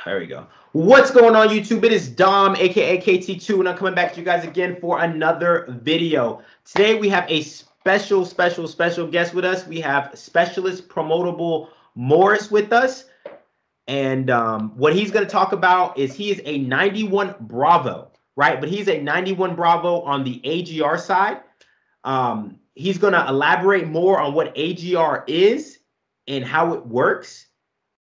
There we go. What's going on, YouTube? It is Dom, aka KT2, and I'm coming back to you guys again for another video. Today we have a special guest with us. We have Specialist Promotable Morris with us, and what he's going to talk about is he is a 91 Bravo, right? But he's a 91 Bravo on the AGR side. He's going to elaborate more on what AGR is and how it works.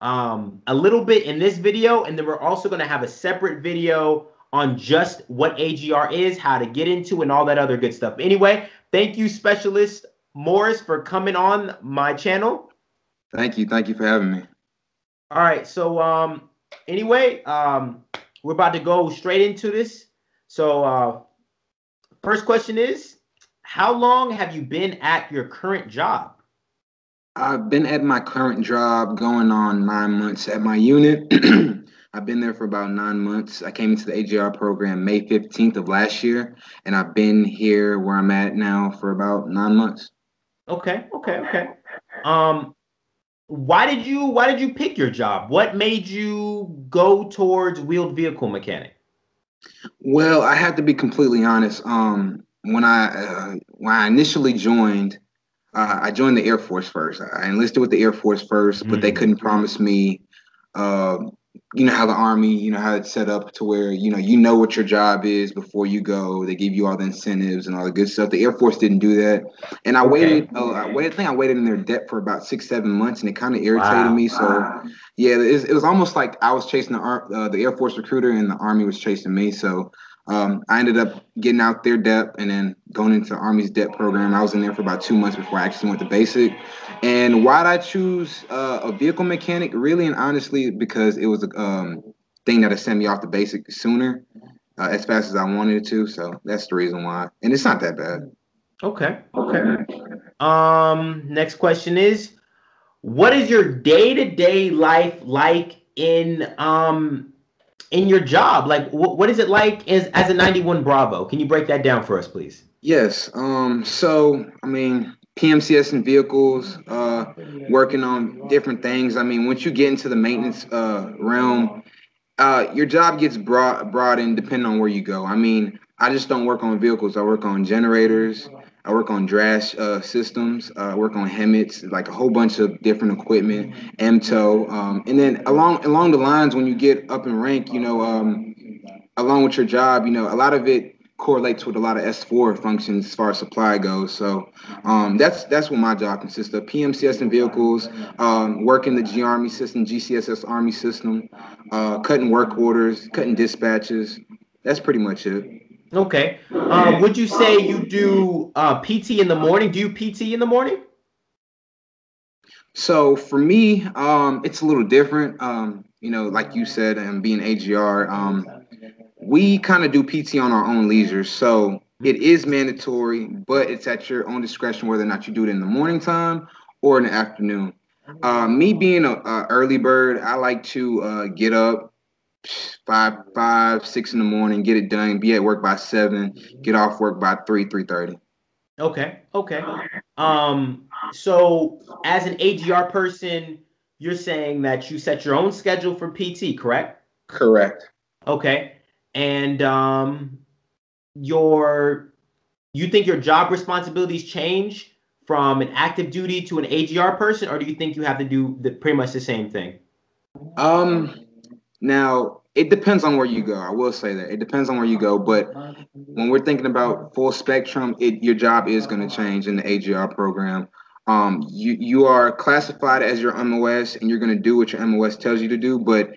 A little bit in this video, and then we're also going to have a separate video on just what AGR is, how to get into, and all that other good stuff. Anyway, thank you, Specialist Morris, for coming on my channel. Thank you for having me. All right, so anyway, we're about to go straight into this. So first question is, how long have you been at your current job? I've been at my current job going on 9 months at my unit. I've been there for about 9 months. I came into the AGR program May 15th of last year, and I've been here where I'm at now for about 9 months. Okay. Why did you pick your job? What made you go towards wheeled vehicle mechanic? Well, I have to be completely honest. When I initially joined, I joined the Air Force first. I enlisted with the Air Force first, but they couldn't promise me, you know how the Army, you know how it's set up to where, you know what your job is before you go. They give you all the incentives and all the good stuff. The Air Force didn't do that. And I waited, I think I waited in their debt for about 6-7 months, and it kind of irritated me. So yeah, it was almost like I was chasing the Air Force recruiter and the Army was chasing me. So I ended up getting out their depth and then going into the Army's depth program. I was in there for about 2 months before I actually went to basic. And why'd I choose a vehicle mechanic? Really and honestly, because it was a thing that sent me off to basic sooner, as fast as I wanted it to. So that's the reason why. And it's not that bad. Okay. Next question is, what is your day-to-day life like in your job? Like, what is it like as a 91 Bravo? Can you break that down for us, please? Yes. So, I mean, PMCS and vehicles, working on different things. I mean, once you get into the maintenance realm, your job gets brought in depending on where you go. I mean, I just don't work on vehicles. I work on generators. I work on drash systems. I work on HEMITs, like a whole bunch of different equipment, MTO. And then along the lines, when you get up in rank, along with your job, a lot of it correlates with a lot of S4 functions as far as supply goes. So that's what my job consists of: PMCS and vehicles, working the G Army system, GCSS Army system, cutting work orders, cutting dispatches. That's pretty much it. Okay. Would you say you do PT in the morning? Do you PT in the morning? So for me, it's a little different. Like you said, and being AGR, we kind of do PT on our own leisure. So it is mandatory, but it's at your own discretion whether or not you do it in the morning time or in the afternoon. Me being a early bird, I like to get up 6 in the morning, get it done, be at work by 7, get off work by 3:30. Okay. So as an AGR person, you're saying that you set your own schedule for PT, correct? Correct. Okay. And you think your job responsibilities change from an active duty to an AGR person, or do you think you have to do pretty much the same thing? Now it depends on where you go. I will say that it depends on where you go, but when we're thinking about full spectrum, your job is going to change in the AGR program. You are classified as your MOS, and you're going to do what your MOS tells you to do. But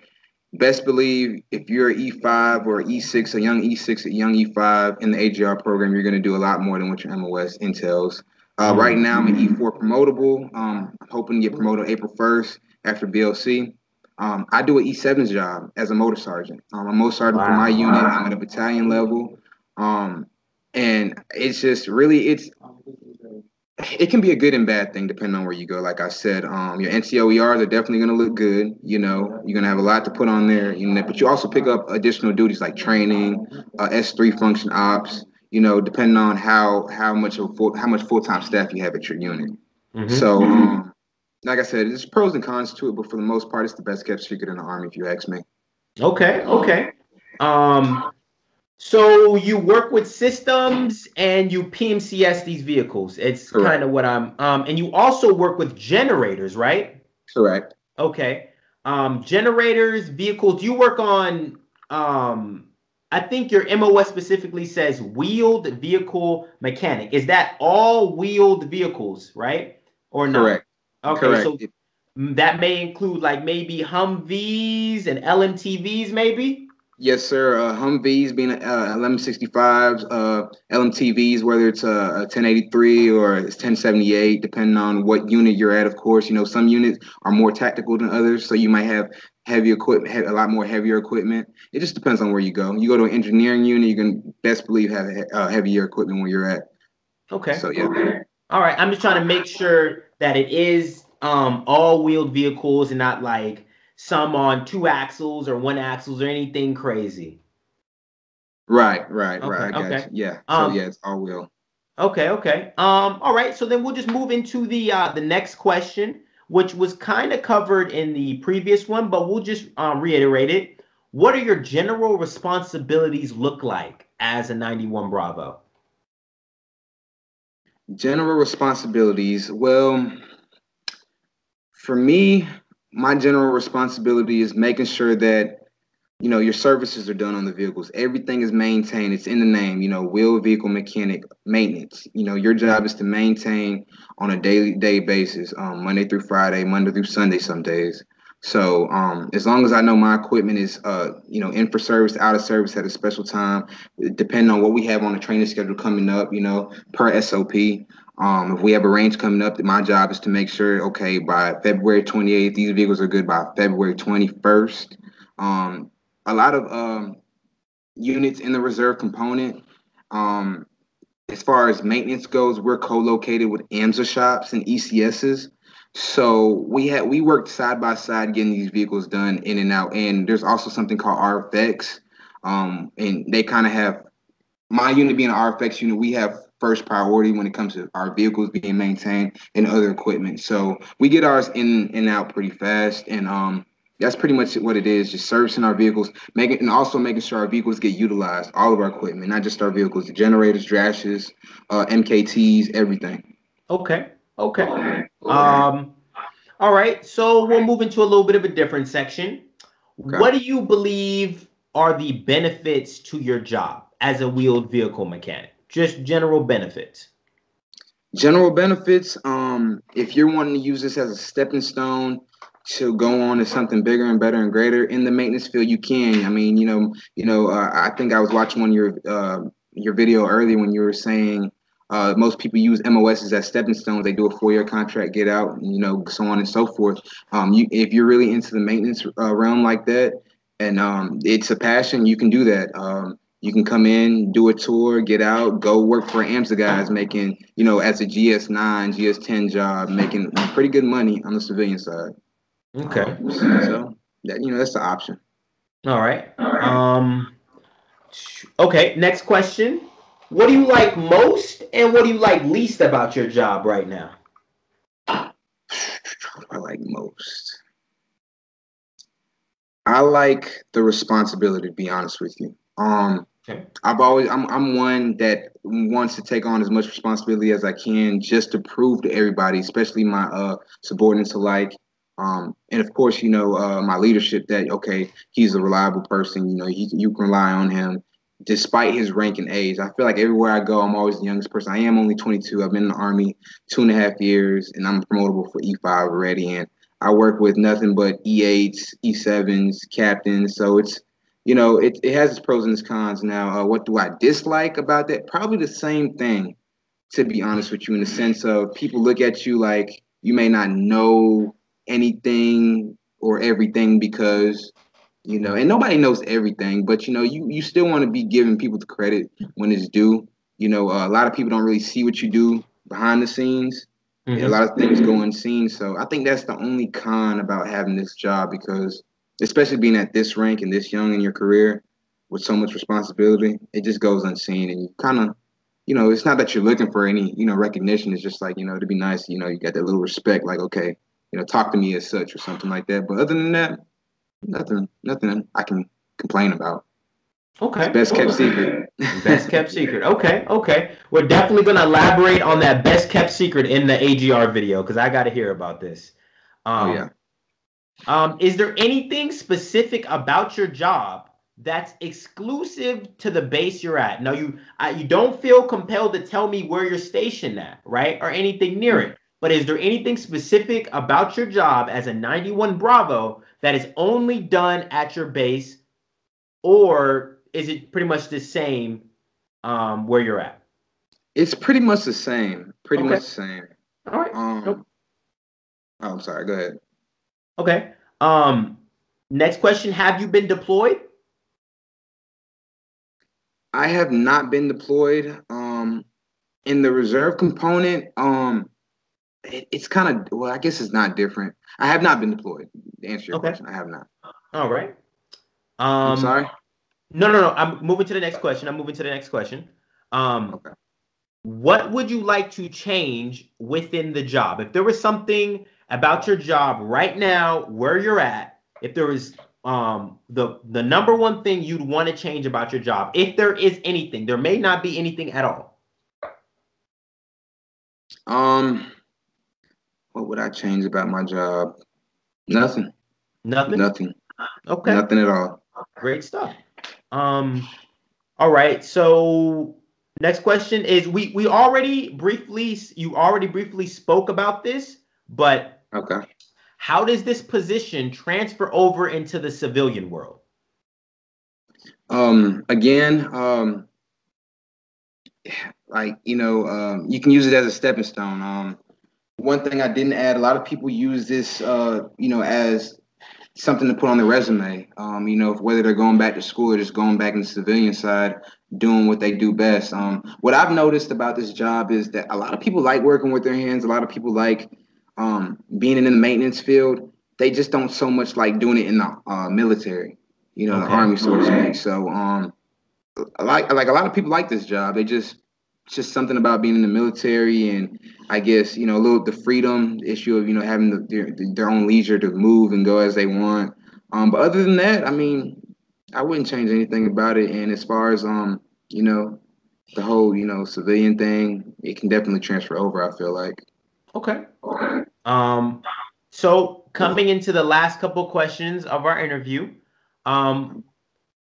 best believe if you're an E5 or E6, a young E6, a young E5 in the AGR program, you're going to do a lot more than what your MOS entails. Right now, I'm an E4 promotable. I'm hoping to get promoted April 1st after BLC. I do an E7's job as a motor sergeant. I'm a motor sergeant for my unit. I'm at a battalion level. And it's just really, it can be a good and bad thing depending on where you go. Like I said, your NCOERs are definitely going to look good. You're going to have a lot to put on there. But you also pick up additional duties like training, S3 function ops. Depending on how much full-time staff you have at your unit. So, like I said, there's pros and cons to it, but for the most part, it's the best kept secret in the Army, if you ask me. Okay, okay. Um, so you work with systems and you PMCS these vehicles. It's kind Correct. of what I'm and you also work with generators, right? Correct. Okay. Generators, vehicles, you work on I think your MOS specifically says wheeled vehicle mechanic. Is that all wheeled vehicles, right? Or not? Correct. Okay, Correct. so that may include like maybe Humvees and LMTVs, maybe? Yes, sir. Humvees being 1165s, LMTVs, whether it's a 1083 or it's 1078, depending on what unit you're at, of course. You know, some units are more tactical than others, so you might have heavy equipment, a lot more heavier equipment. It just depends on where you go. You go to an engineering unit, you can best believe have heavier equipment where you're at. Okay. So, yeah. All right. I'm just trying to make sure that it is all wheeled vehicles and not like some on two axles or one axles or anything crazy. Right, right, right. Okay, I got okay. you. Yeah. So, Um, yeah, it's all wheel. okay, okay. All right, so then we'll just move into the next question, which was kind of covered in the previous one, but we'll just reiterate it. What are your general responsibilities look like as a 91 Bravo? General responsibilities. Well, for me, my general responsibility is making sure that your services are done on the vehicles. Everything is maintained. It's in the name. Wheel vehicle mechanic maintenance. Your job is to maintain on a daily day basis, Monday through Friday, Monday through Sunday, some days. So as long as I know my equipment is in for service, out of service at a special time, depending on what we have on the training schedule coming up, per SOP. If we have a range coming up, my job is to make sure, okay, by February 28th, these vehicles are good by February 21st. A lot of units in the reserve component. Um, as far as maintenance goes, we're co-located with AMSA shops and ECSs. So we worked side by side getting these vehicles done in and out. And there's also something called RFX. And they kind of have my unit being an RFX unit, we have first priority when it comes to our vehicles being maintained and other equipment. So we get ours in and out pretty fast, and that's pretty much what it is. Just servicing our vehicles, making and also making sure our vehicles get utilized, all of our equipment, not just our vehicles, the generators, drashes, MKTs, everything. Okay, okay. Um, all right, so we'll move into a little bit of a different section. Okay. What do you believe are the benefits to your job as a wheeled vehicle mechanic? Just general benefits. General benefits. If you're wanting to use this as a stepping stone to go on to something bigger and better and greater in the maintenance field, you can. I mean, I think I was watching one of your video earlier when you were saying most people use MOSs as stepping stones. They do a 4-year contract, get out, and, so on and so forth. If you're really into the maintenance realm like that, and it's a passion, you can do that. You can come in, do a tour, get out, go work for AMSA guys making, as a GS9, GS10 job, making pretty good money on the civilian side. Okay. So that that's the option. All right. Okay, next question. What do you like most and what do you like least about your job right now? I like most. I like the responsibility, to be honest with you. Okay. I'm one that wants to take on as much responsibility as I can just to prove to everybody, especially my subordinates alike. And of course, my leadership that okay, he's a reliable person. You can rely on him despite his rank and age. I feel like everywhere I go, I'm always the youngest person. I am only 22. I've been in the Army 2.5 years, and I'm promotable for E5 already. And I work with nothing but E8s, E7s, captains. So it has its pros and its cons. Now, what do I dislike about that? Probably the same thing, to be honest with you, in the sense of people look at you like you may not know anything or everything because, and nobody knows everything, but, you still want to be giving people the credit when it's due. A lot of people don't really see what you do behind the scenes. A Mm-hmm. lot of things go unseen. So I think that's the only con about having this job because especially being at this rank and this young in your career with so much responsibility, it just goes unseen. And you kind of, it's not that you're looking for any, recognition. It's just like, to be nice, you got that little respect, like, okay, talk to me as such or something like that. But other than that, nothing I can complain about. Okay. Best kept secret. Best kept secret. Okay. Okay. We're definitely going to elaborate on that best kept secret in the AGR video because I got to hear about this. Oh yeah. Is there anything specific about your job that's exclusive to the base you're at? Now, you don't feel compelled to tell me where you're stationed at, right, or anything near it. But is there anything specific about your job as a 91 Bravo that is only done at your base, or is it pretty much the same where you're at? It's pretty much the same. Pretty Okay. much the same. All right. Nope. Oh, I'm sorry. Go ahead. Okay. Next question. Have you been deployed? I have not been deployed. In the reserve component, it's kind of, well, I guess it's not different. I have not been deployed. To answer your question, I have not. All right. I'm sorry. No. I'm moving to the next question. Okay. What would you like to change within the job? If there was something about your job right now, where you're at, if there was the number one thing you'd want to change about your job, if there is anything, there may not be anything at all. What would I change about my job? Nothing. Nothing? Nothing. Okay. Nothing at all. Great stuff. All right. So next question is you already briefly spoke about this, but Okay. how does this position transfer over into the civilian world? Again, like, you can use it as a stepping stone. One thing I didn't add, a lot of people use this, as something to put on the resume. Whether they're going back to school or just going back in the civilian side, doing what they do best. What I've noticed about this job is that a lot of people like working with their hands. A lot of people like being in the maintenance field. They just don't so much like doing it in the military, the Army, so to speak. So a lot of people like this job. It's just something about being in the military, and I guess a little the freedom issue of having their own leisure to move and go as they want. But other than that, I mean, I wouldn't change anything about it. And as far as the whole civilian thing, it can definitely transfer over, I feel like. Okay. So coming into the last couple questions of our interview,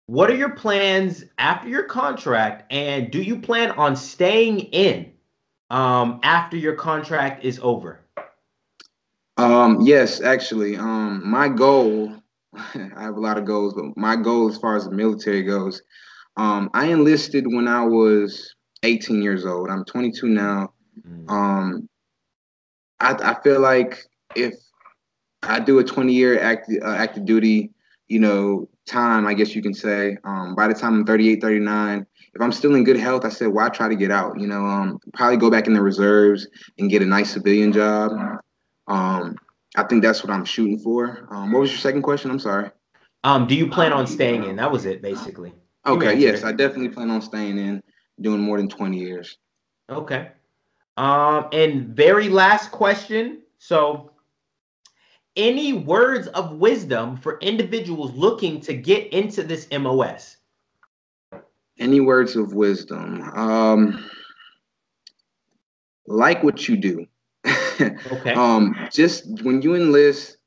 what are your plans after your contract, and do you plan on staying in after your contract is over? Yes, actually. My goal, I have a lot of goals, but my goal as far as the military goes, I enlisted when I was 18 years old. I'm 22 now. I feel like if I do a 20-year active duty, time, I guess you can say, by the time I'm 38, 39, if I'm still in good health, I said, why try to get out? Probably go back in the reserves and get a nice civilian job. I think that's what I'm shooting for. What was your second question? I'm sorry. Do you plan on staying in? That was it, basically. Okay, yes, I definitely plan on staying in, doing more than 20 years. Okay. And very last question. So, any words of wisdom for individuals looking to get into this MOS? Any words of wisdom? Like what you do. Okay. Just when you enlist,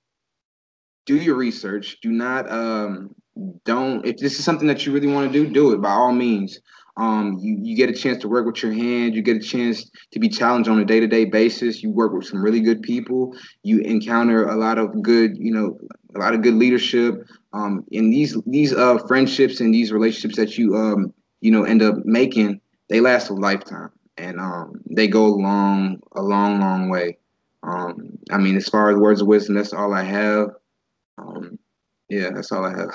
do your research. Do not don't if this is something that you really want to do it by all means. You get a chance to work with your hands, you get a chance to be challenged on a day-to-day basis. You work with some really good people, you encounter a lot of good, leadership. And these friendships and these relationships that you end up making, they last a lifetime, and they go a long way. I mean, as far as words of wisdom, that's all I have. Yeah, that's all I have.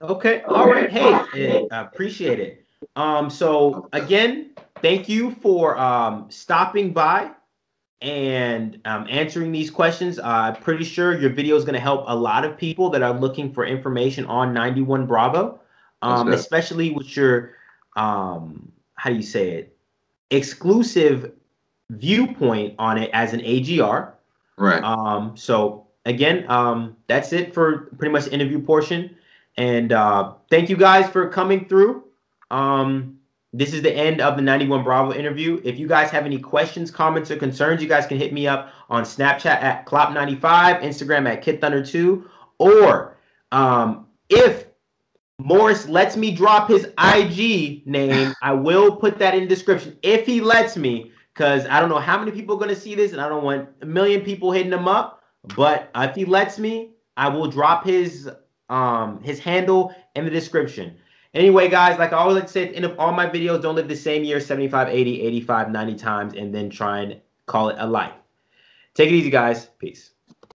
Okay. All right. Hey, I appreciate it. So again, thank you for stopping by and answering these questions. I'm pretty sure your video is going to help a lot of people that are looking for information on 91 Bravo, especially with your, how do you say it, exclusive viewpoint on it as an AGR. Right. So again, that's it for pretty much the interview portion. And thank you guys for coming through. This is the end of the 91 Bravo interview. If you guys have any questions, comments, or concerns, you guys can hit me up on Snapchat at Clop95, Instagram at KidThunder2, or if Morris lets me drop his IG name, I will put that in the description if he lets me, because I don't know how many people are going to see this, and I don't want a million people hitting him up. But if he lets me, I will drop his handle in the description. Anyway, guys, like I always like to say at the end of all my videos, don't live the same year 75, 80, 85, 90 times and then try and call it a life. Take it easy, guys. Peace.